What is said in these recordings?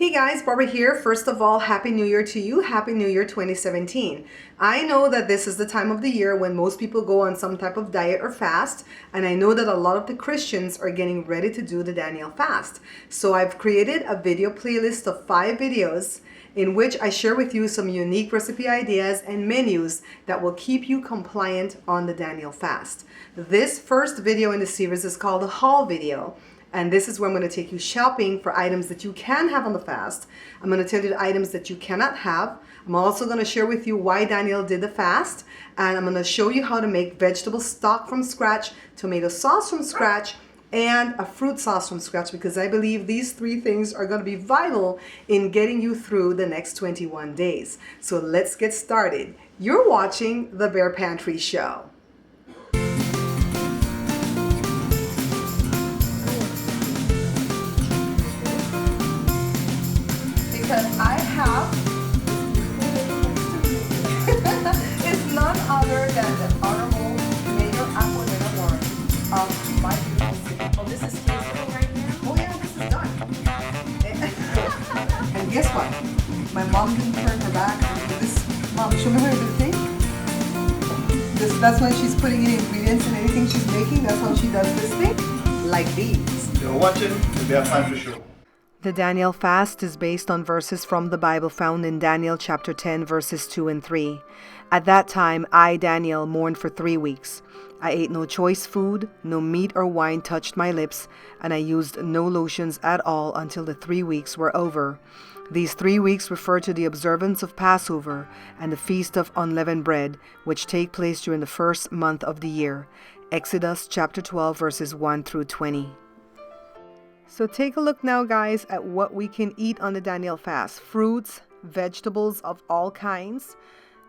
Hey guys, Barbara here. First of all, Happy New Year to you. Happy New Year 2017. I know that this is the time of the year when most people go on some type of diet or fast, and I know that a lot of the Christians are getting ready to do the Daniel fast. So I've created a video playlist of 5 videos in which I share with you some unique recipe ideas and menus that will keep you compliant on the Daniel fast. This first video in the series is called the haul video. And this is where I'm going to take you shopping for items that you can have on the fast. I'm going to tell you the items that you cannot have. I'm also going to share with you why Daniel did the fast. And I'm going to show you how to make vegetable stock from scratch, tomato sauce from scratch, and a fruit sauce from scratch, because I believe these 3 things are going to be vital in getting you through the next 21 days. So let's get started. You're watching The Bare Pantry Show. Because I have it's none other than the Honorable Mayor Aquilina Warren of my beautiful city. Oh, this is tasting right here? Oh yeah, this is done. And guess what? My mom didn't turn her back and do this. Mom, show me how to do thing. That's when she's putting in ingredients and anything she's making. That's how she does this thing. Like these. You're watching the Bare Pantry Show. The Daniel fast is based on verses from the Bible found in Daniel chapter 10 verses 2 and 3. At that time, I, Daniel, mourned for 3 weeks. I ate no choice food, no meat or wine touched my lips, and I used no lotions at all until the 3 weeks were over. These 3 weeks refer to the observance of Passover and the Feast of Unleavened Bread, which take place during the first month of the year. Exodus chapter 12 verses 1 through 20. So take a look now, guys, at what we can eat on the Daniel fast. Fruits, vegetables of all kinds,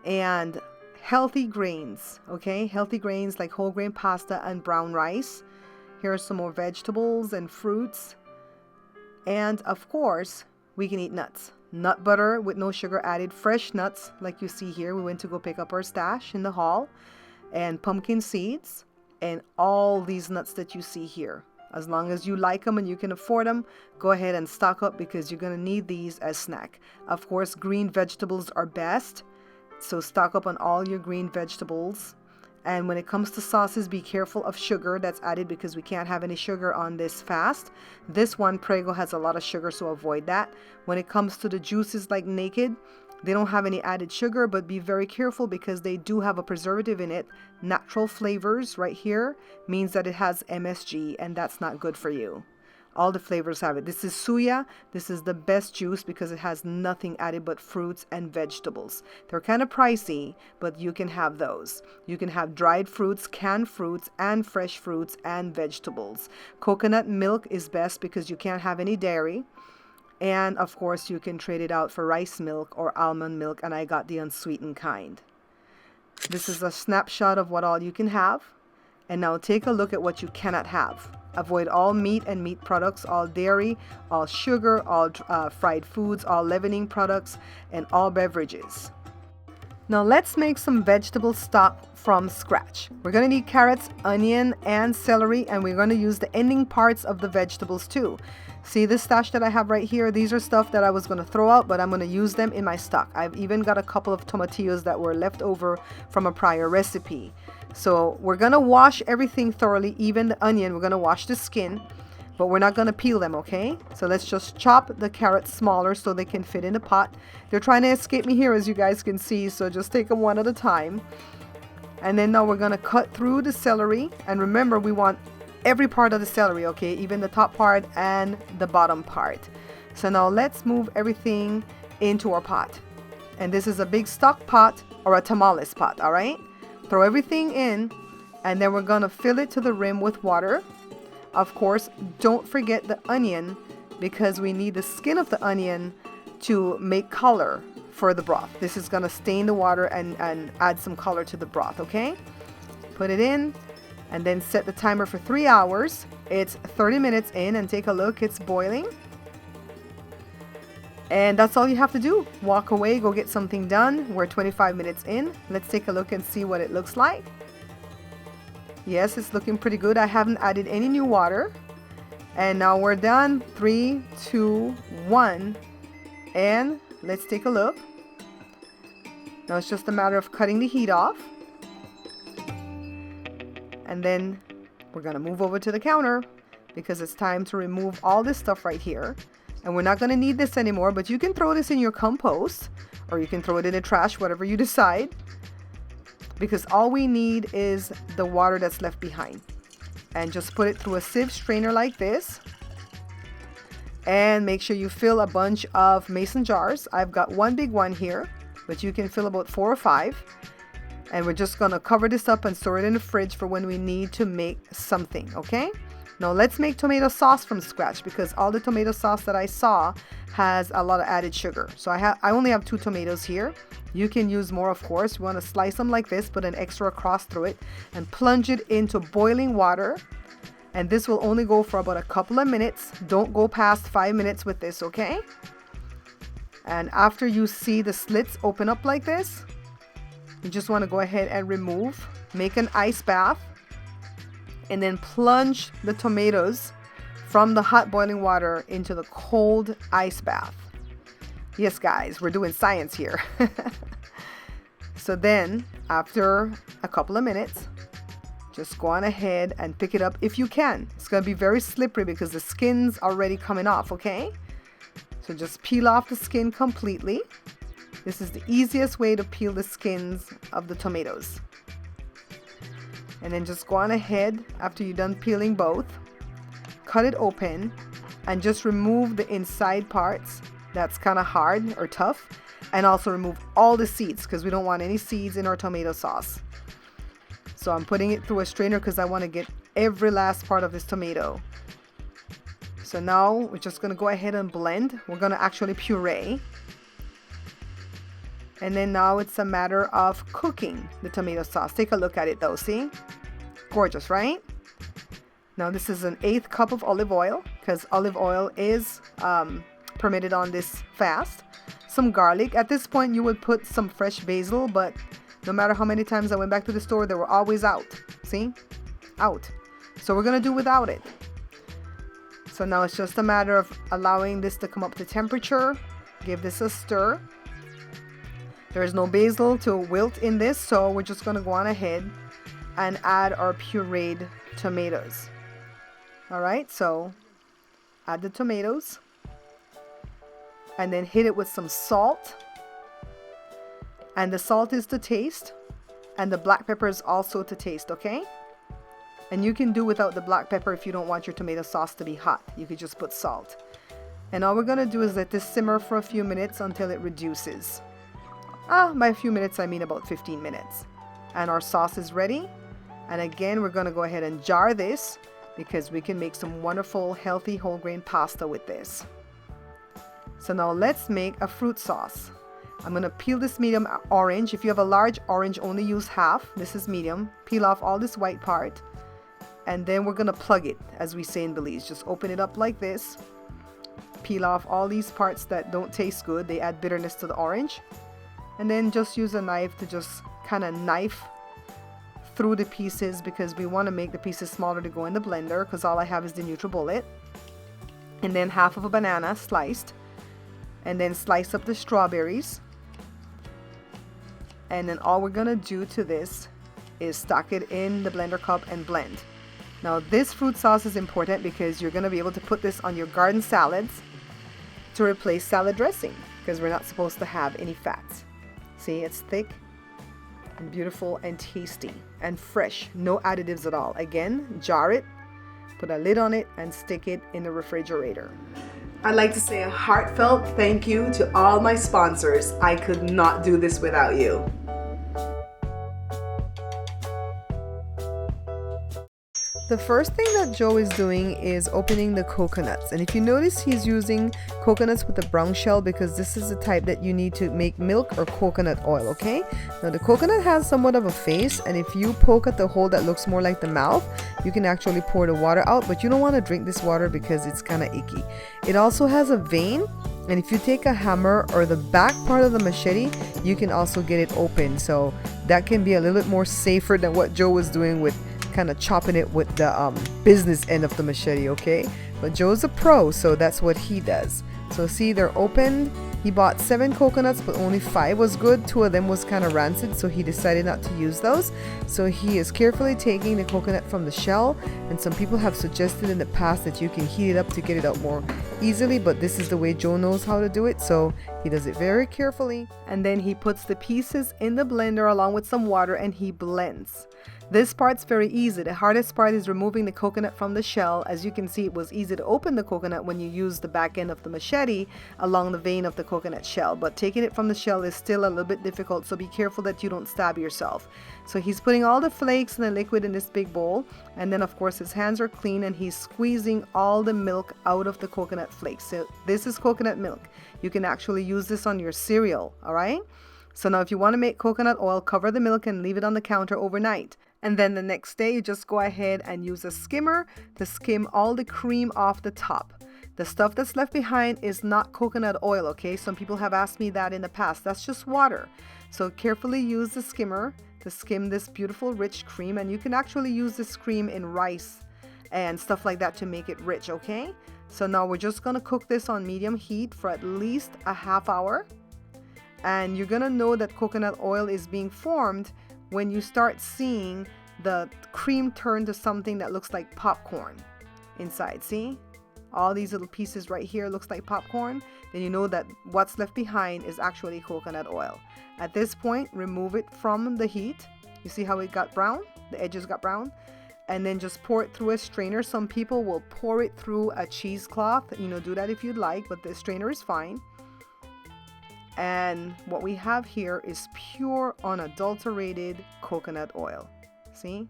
and healthy grains, okay? Healthy grains like whole grain pasta and brown rice. Here are some more vegetables and fruits. And of course, we can eat nuts. Nut butter with no sugar added, fresh nuts like you see here. We went to go pick up our stash in the hall. And pumpkin seeds and all these nuts that you see here. As long as you like them and you can afford them, go ahead and stock up because you're going to need these as snack. Of course, green vegetables are best. So stock up on all your green vegetables. And when it comes to sauces, be careful of sugar that's added because we can't have any sugar on this fast. This one, Prego, has a lot of sugar, so avoid that. When it comes to the juices like Naked, they don't have any added sugar, but be very careful because they do have a preservative in it. Natural flavors right here means that it has MSG, and that's not good for you. All the flavors have it. This is Suya. This is the best juice because it has nothing added but fruits and vegetables. They're kind of pricey, but you can have those. You can have dried fruits, canned fruits, and fresh fruits and vegetables. Coconut milk is best because you can't have any dairy. And of course, you can trade it out for rice milk or almond milk, and I got the unsweetened kind. This is a snapshot of what all you can have. And now take a look at what you cannot have. Avoid all meat and meat products, all dairy, all sugar, all fried foods, all leavening products, and all beverages. Now let's make some vegetable stock from scratch. We're going to need carrots, onion, and celery, and we're going to use the ending parts of the vegetables too. See this stash that I have right here? These are stuff that I was going to throw out, but I'm going to use them in my stock. I've even got a couple of tomatillos that were left over from a prior recipe. So we're going to wash everything thoroughly, even the onion. We're going to wash the skin, but we're not going to peel them, okay? So let's just chop the carrots smaller so they can fit in the pot. They're trying to escape me here, as you guys can see, so just take them one at a time. And then now we're going to cut through the celery. And remember, we want every part of the celery, okay? Even the top part and the bottom part. So now let's move everything into our pot. And this is a big stock pot or a tamales pot, all right? Throw everything in, and then we're going to fill it to the rim with water. Of course, don't forget the onion because we need the skin of the onion to make color for the broth. This is going to stain the water and add some color to the broth, okay? Put it in and then set the timer for 3 hours. It's 30 minutes in and take a look. It's boiling. And that's all you have to do. Walk away, go get something done. We're 25 minutes in. Let's take a look and see what it looks like. Yes, it's looking pretty good. I haven't added any new water. And now we're done. 3, 2, 1. And let's take a look. Now it's just a matter of cutting the heat off. And then we're going to move over to the counter because it's time to remove all this stuff right here. And we're not going to need this anymore, but you can throw this in your compost or you can throw it in the trash, whatever you decide. Because all we need is the water that's left behind. And just put it through a sieve strainer like this. And make sure you fill a bunch of mason jars. I've got one big one here, but you can fill about 4 or 5. And we're just going to cover this up and store it in the fridge for when we need to make something, okay? Now let's make tomato sauce from scratch because all the tomato sauce that I saw has a lot of added sugar. So I only have 2 tomatoes here. You can use more, of course. You want to slice them like this, put an extra cross through it, and plunge it into boiling water. And this will only go for about a couple of minutes. Don't go past 5 minutes with this, okay? And after you see the slits open up like this, you just want to go ahead and remove, make an ice bath, and then plunge the tomatoes from the hot boiling water into the cold ice bath. Yes, guys, we're doing science here. So then, after a couple of minutes, just go on ahead and pick it up if you can. It's going to be very slippery because the skin's already coming off, okay? So just peel off the skin completely. This is the easiest way to peel the skins of the tomatoes. And then just go on ahead after you're done peeling both. Cut it open and just remove the inside parts that's kind of hard or tough. And also remove all the seeds because we don't want any seeds in our tomato sauce. So I'm putting it through a strainer because I want to get every last part of this tomato. So now we're just going to go ahead and blend. We're going to actually puree. And then now it's a matter of cooking the tomato sauce. Take a look at it though, see? Gorgeous, right? Now this is an 1/8 cup of olive oil because olive oil is permitted on this fast. Some garlic. At this point you would put some fresh basil, but no matter how many times I went back to the store, they were always out. See? Out. So we're going to do without it. So now it's just a matter of allowing this to come up to temperature. Give this a stir. There is no basil to wilt in this, so we're just going to go on ahead and add our pureed tomatoes. Alright, so add the tomatoes. And then hit it with some salt. And the salt is to taste. And the black pepper is also to taste, okay? And you can do without the black pepper if you don't want your tomato sauce to be hot. You could just put salt. And all we're going to do is let this simmer for a few minutes until it reduces. By a few minutes, I mean about 15 minutes. And our sauce is ready. And again, we're going to go ahead and jar this because we can make some wonderful, healthy, whole grain pasta with this. So now let's make a fruit sauce. I'm going to peel this medium orange. If you have a large orange, only use half. This is medium. Peel off all this white part. And then we're going to plug it, as we say in Belize. Just open it up like this. Peel off all these parts that don't taste good. They add bitterness to the orange. And then just use a knife to just kind of knife through the pieces because we want to make the pieces smaller to go in the blender because all I have is the NutriBullet. And then half of a banana sliced. And then slice up the strawberries. And then all we're going to do to this is stock it in the blender cup and blend. Now this fruit sauce is important because you're going to be able to put this on your garden salads to replace salad dressing because we're not supposed to have any fats. See, it's thick and beautiful and tasty and fresh. No additives at all. Again, jar it, put a lid on it, and stick it in the refrigerator. I'd like to say a heartfelt thank you to all my sponsors. I could not do this without you. The first thing that Joe is doing is opening the coconuts. And if you notice, he's using coconuts with a brown shell because this is the type that you need to make milk or coconut oil, okay? Now the coconut has somewhat of a face, and if you poke at the hole that looks more like the mouth, you can actually pour the water out, but you don't want to drink this water because it's kind of icky. It also has a vein, and if you take a hammer or the back part of the machete, you can also get it open. So that can be a little bit more safer than what Joe was doing with kind of chopping it with the business end of the machete, okay? But Joe's a pro, so that's what he does. So see, they're opened. He bought 7 coconuts, but only 5 was good. 2 of them was kind of rancid, so he decided not to use those. So he is carefully taking the coconut from the shell, and some people have suggested in the past that you can heat it up to get it out more easily, but this is the way Joe knows how to do it, so he does it very carefully. And then he puts the pieces in the blender along with some water, and he blends. This part's very easy. The hardest part is removing the coconut from the shell. As you can see, it was easy to open the coconut when you use the back end of the machete along the vein of the coconut shell, but taking it from the shell is still a little bit difficult, so be careful that you don't stab yourself. So he's putting all the flakes and the liquid in this big bowl, and then of course his hands are clean, and he's squeezing all the milk out of the coconut flakes. So this is coconut milk. You can actually use this on your cereal, all right? So now if you want to make coconut oil, cover the milk and leave it on the counter overnight. And then the next day, you just go ahead and use a skimmer to skim all the cream off the top. The stuff that's left behind is not coconut oil, okay? Some people have asked me that in the past. That's just water. So carefully use the skimmer to skim this beautiful rich cream. And you can actually use this cream in rice and stuff like that to make it rich, okay? So now we're just going to cook this on medium heat for at least a half hour. And you're going to know that coconut oil is being formed when you start seeing the cream turn to something that looks like popcorn inside. See? All these little pieces right here looks like popcorn. Then you know that what's left behind is actually coconut oil. At this point, remove it from the heat. You see how it got brown? The edges got brown. And then just pour it through a strainer. Some people will pour it through a cheesecloth. You know, do that if you'd like, but the strainer is fine. And what we have here is pure, unadulterated coconut oil. See?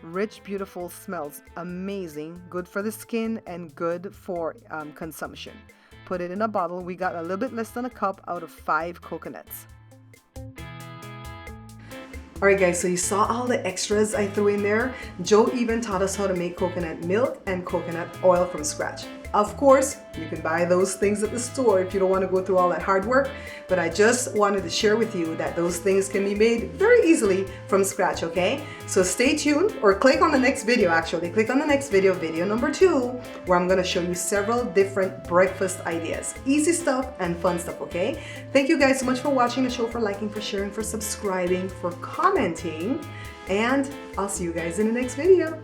Rich, beautiful, smells amazing, good for the skin and good for consumption. Put it in a bottle. We got a little bit less than a cup out of 5 coconuts. Alright guys, so you saw all the extras I threw in there. Joe even taught us how to make coconut milk and coconut oil from scratch. Of course, you can buy those things at the store if you don't want to go through all that hard work, but I just wanted to share with you that those things can be made very easily from scratch, okay? So stay tuned, or click on the next video actually. Click on the next video, video number 2, where I'm going to show you several different breakfast ideas. Easy stuff and fun stuff, okay? Thank you guys so much for watching the show, for liking, for sharing, for subscribing, for commenting, and I'll see you guys in the next video.